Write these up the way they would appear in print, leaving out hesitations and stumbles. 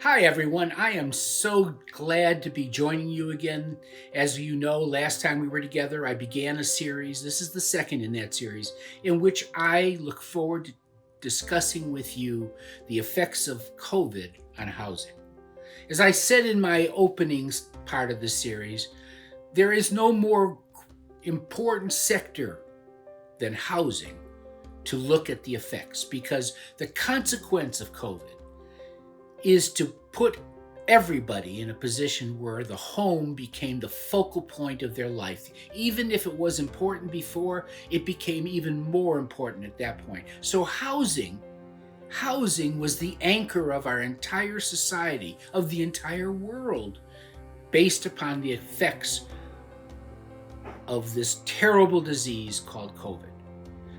Hi, everyone. I am so glad to be joining you again. As you know, last time we were together, I began a series. This is the second in that series, in which I look forward to discussing with you the effects of COVID on housing. As I said in my openings part of the series, there is no more important sector than housing to look at the effects because the consequence of COVID is to put everybody in a position where the home became the focal point of their life. Even if it was important before, it became even more important at that point. So housing was the anchor of our entire society, of the entire world, based upon the effects of this terrible disease called COVID.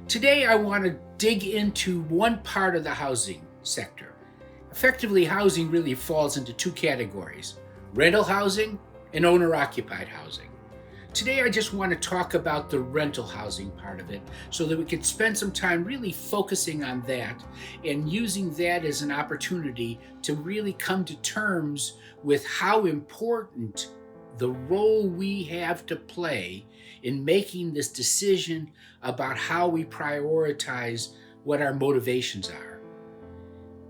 Today, I want to dig into one part of the housing sector. Effectively, housing really falls into two categories: rental housing and owner-occupied housing. Today, I just want to talk about the rental housing part of it so that we can spend some time really focusing on that and using that as an opportunity to really come to terms with how important the role we have to play in making this decision about how we prioritize what our motivations are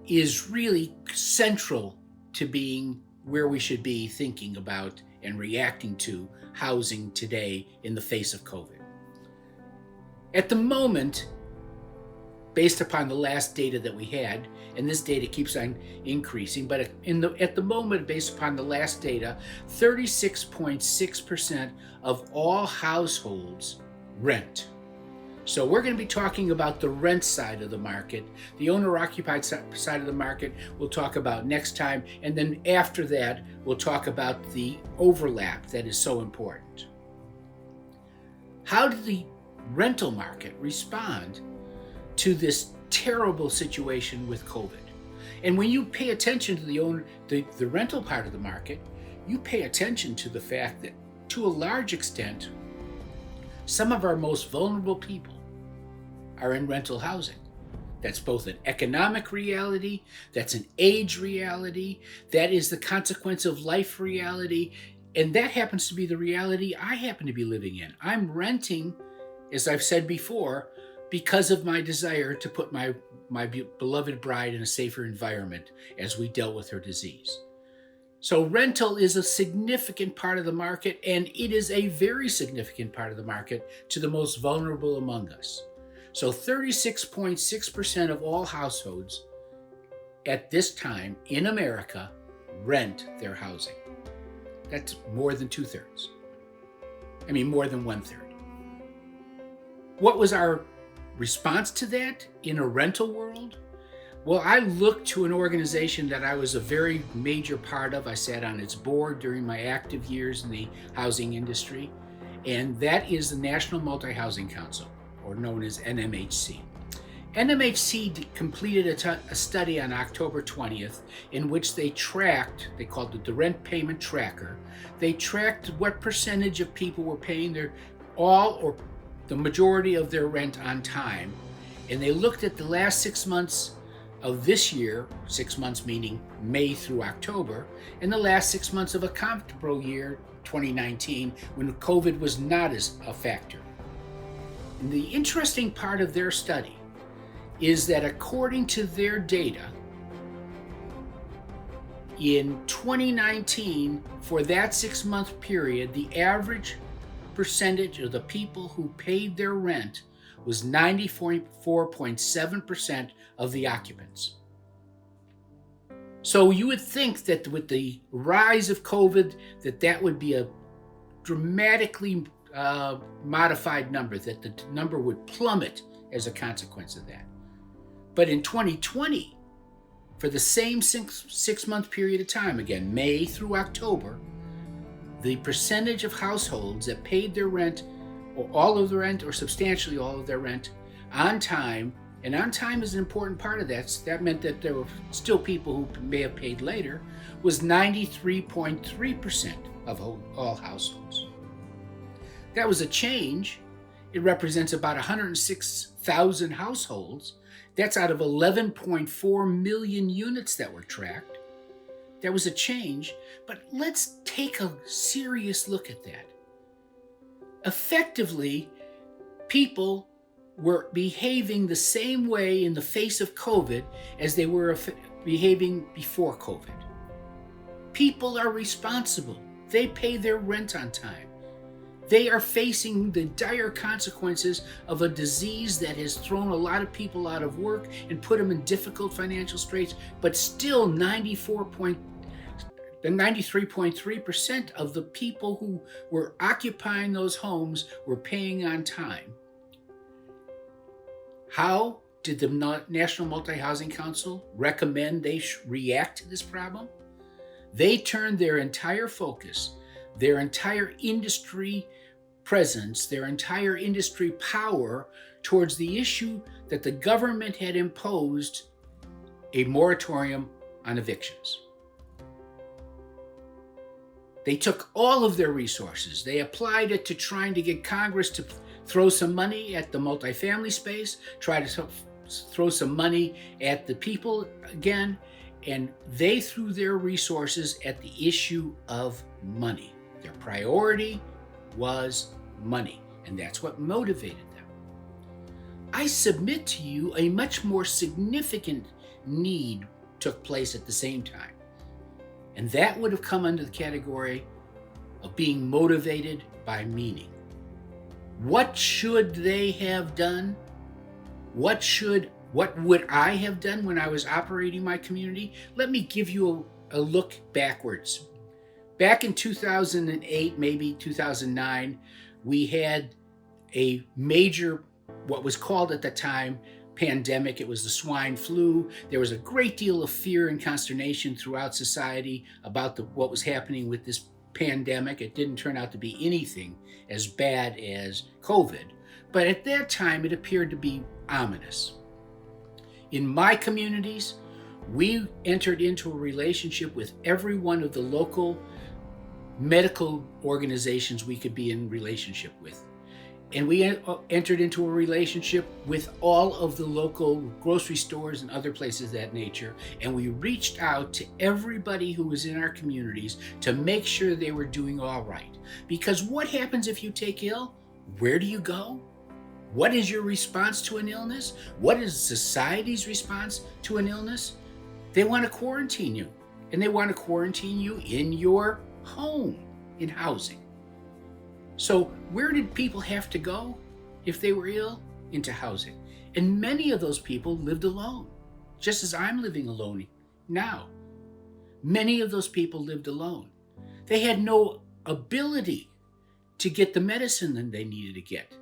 is really central to being where we should be thinking about and reacting to housing today in the face of COVID. At the moment, based upon the last data that we had, and this data keeps on increasing, but at the moment, based upon the last data, 36.6% of all households rent. So we're going to be talking about the rent side of the market. The owner-occupied side of the market we'll talk about next time, and then after that, we'll talk about the overlap that is so important. How did the rental market respond to this terrible situation with COVID? And when you pay attention to the rental part of the market, you pay attention to the fact that, to a large extent, some of our most vulnerable people are in rental housing. That's both an economic reality, that's an age reality, that is the consequence of life reality, and that happens to be the reality I happen to be living in. I'm renting, as I've said before, because of my desire to put my beloved bride in a safer environment as we dealt with her disease. So rental is a significant part of the market, and it is a very significant part of the market to the most vulnerable among us. So 36.6% of all households at this time in America rent their housing. That's more than 2/3. More than 1/3. What was our response to that in a rental world? Well, I looked to an organization that I was a very major part of. I sat on its board during my active years in the housing industry, and that is the National Multi-Housing Council, or known as NMHC. NMHC completed a study on October 20th in which they called it the Rent Payment Tracker. They tracked what percentage of people were paying all or the majority of their rent on time, and they looked at the last 6 months of this year, 6 months meaning May through October, and the last 6 months of a comparable year, 2019, when COVID was not as a factor. And the interesting part of their study is that according to their data, in 2019, for that 6-month period, the average percentage of the people who paid their rent was 94.7% of the occupants. So you would think that with the rise of COVID, that would be a dramatically modified number, that the number would plummet as a consequence of that. But in 2020, for the same 6-month period of time, again, May through October, the percentage of households that paid their rent, or all of the rent, or substantially all of their rent on time, and on time is an important part of that. So that meant that there were still people who may have paid later, was 93.3% of all households. That was a change. It represents about 106,000 households. That's out of 11.4 million units that were tracked. That was a change, but let's take a serious look at that. Effectively, people were behaving the same way in the face of COVID as they were behaving before COVID. People are responsible. They pay their rent on time. They are facing the dire consequences of a disease that has thrown a lot of people out of work and put them in difficult financial straits, but still 93.3% of the people who were occupying those homes were paying on time. How did the National Multi-Housing Council recommend they react to this problem? They turned their entire focus, their entire industry presence, their entire industry power towards the issue that the government had imposed a moratorium on evictions. They took all of their resources. They applied it to trying to get Congress to throw some money at the multifamily space, try to throw some money at the people again, and they threw their resources at the issue of money. Their priority was money, and that's what motivated them. I submit to you a much more significant need took place at the same time, and that would have come under the category of being motivated by meaning. What should they have done? What would I have done when I was operating my community? Let me give you a look backwards. Back in 2008, maybe 2009, we had a major, what was called at the time, pandemic. It was the swine flu. There was a great deal of fear and consternation throughout society about what was happening with this pandemic. It didn't turn out to be anything as bad as COVID, but at that time it appeared to be ominous. In my communities, we entered into a relationship with every one of the local medical organizations we could be in relationship with. And we entered into a relationship with all of the local grocery stores and other places of that nature. And we reached out to everybody who was in our communities to make sure they were doing all right. Because what happens if you take ill? Where do you go? What is your response to an illness? What is society's response to an illness? They want to quarantine you. And they want to quarantine you in your home, in housing. So where did people have to go if they were ill? Into housing. And many of those people lived alone, just as I'm living alone now. Many of those people lived alone. They had no ability to get the medicine that they needed to get.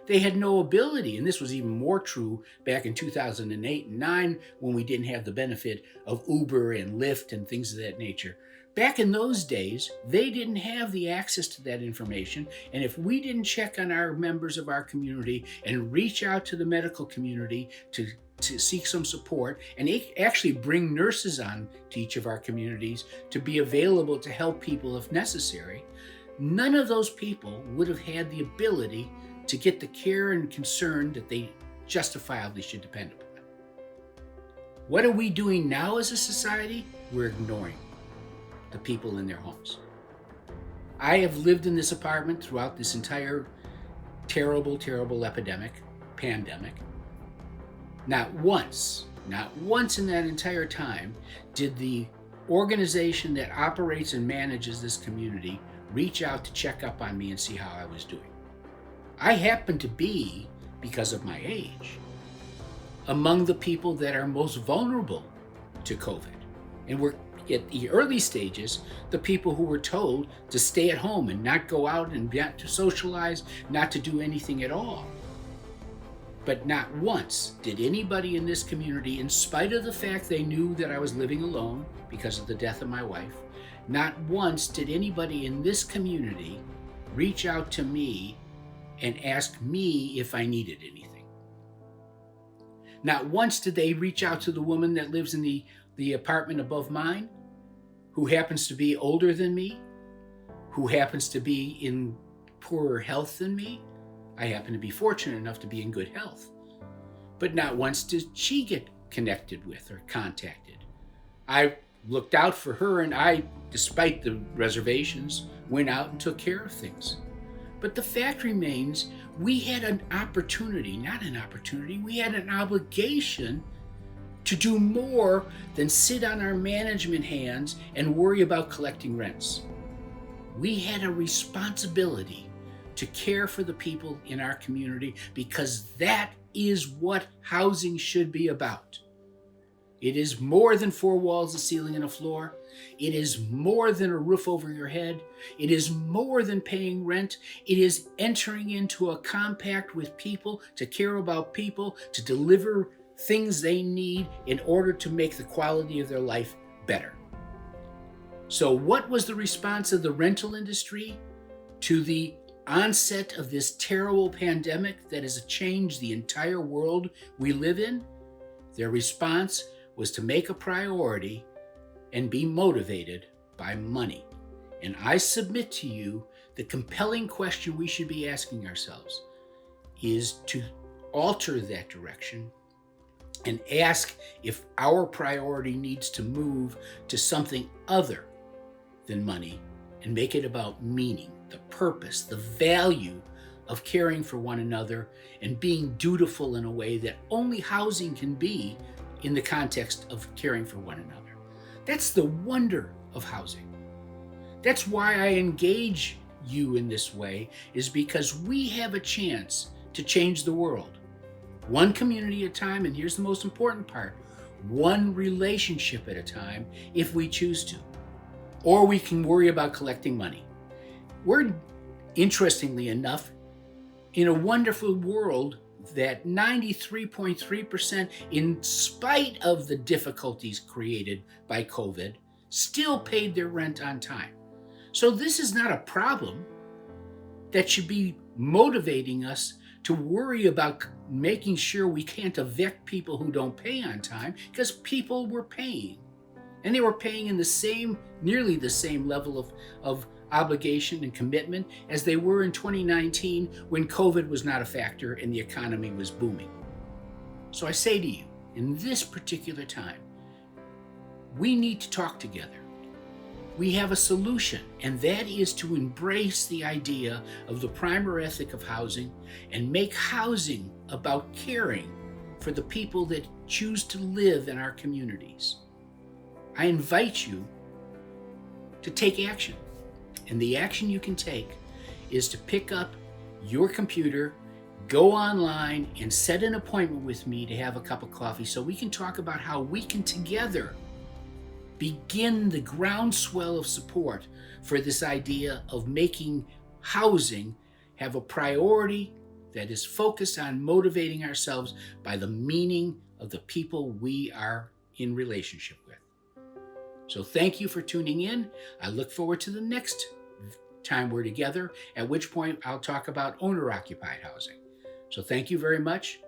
They had no ability, and this was even more true back in 2008 and 9 when we didn't have the benefit of Uber and Lyft and things of that nature. Back in those days, they didn't have the access to that information, and if we didn't check on our members of our community and reach out to the medical community to seek some support and actually bring nurses on to each of our communities to be available to help people if necessary, none of those people would have had the ability to get the care and concern that they justifiably should depend upon. What are we doing now as a society? We're ignoring the people in their homes. I have lived in this apartment throughout this entire terrible, terrible pandemic. Not once in that entire time did the organization that operates and manages this community reach out to check up on me and see how I was doing. I happen to be, because of my age, among the people that are most vulnerable to COVID. And we're at the early stages, the people who were told to stay at home and not go out and not to socialize, not to do anything at all. But not once did anybody in this community, in spite of the fact they knew that I was living alone because of the death of my wife, not once did anybody in this community reach out to me and ask me if I needed anything. Not once did they reach out to the woman that lives in the apartment above mine, who happens to be older than me, who happens to be in poorer health than me. I happen to be fortunate enough to be in good health. But not once did she get connected with or contacted. I looked out for her, and I, despite the reservations, went out and took care of things. But the fact remains, we had an opportunity, not an opportunity, we had an obligation to do more than sit on our management hands and worry about collecting rents. We had a responsibility to care for the people in our community, because that is what housing should be about. It is more than four walls, a ceiling, and a floor. It is more than a roof over your head. It is more than paying rent. It is entering into a compact with people to care about people, to deliver things they need in order to make the quality of their life better. So what was the response of the rental industry to the onset of this terrible pandemic that has changed the entire world we live in? Their response was to make a priority and be motivated by money. And I submit to you, the compelling question we should be asking ourselves is to alter that direction and ask if our priority needs to move to something other than money, and make it about meaning, the purpose, the value of caring for one another and being dutiful in a way that only housing can be in the context of caring for one another. That's the wonder of housing. That's why I engage you in this way, is because we have a chance to change the world. One community at a time, and here's the most important part, one relationship at a time if we choose to. Or we can worry about collecting money. We're, interestingly enough, in a wonderful world that 93.3%, in spite of the difficulties created by COVID, still paid their rent on time. So this is not a problem that should be motivating us to worry about making sure we can't evict people who don't pay on time, because people were paying. And they were paying in the same, nearly the same level of obligation and commitment as they were in 2019, when COVID was not a factor and the economy was booming. So I say to you, in this particular time, we need to talk together. We have a solution, and that is to embrace the idea of the primer ethic of housing and make housing about caring for the people that choose to live in our communities. I invite you to take action. And the action you can take is to pick up your computer, go online, and set an appointment with me to have a cup of coffee so we can talk about how we can together begin the groundswell of support for this idea of making housing have a priority that is focused on motivating ourselves by the meaning of the people we are in relationship with. So thank you for tuning in. I look forward to the next time we're together, at which point I'll talk about owner-occupied housing. So thank you very much.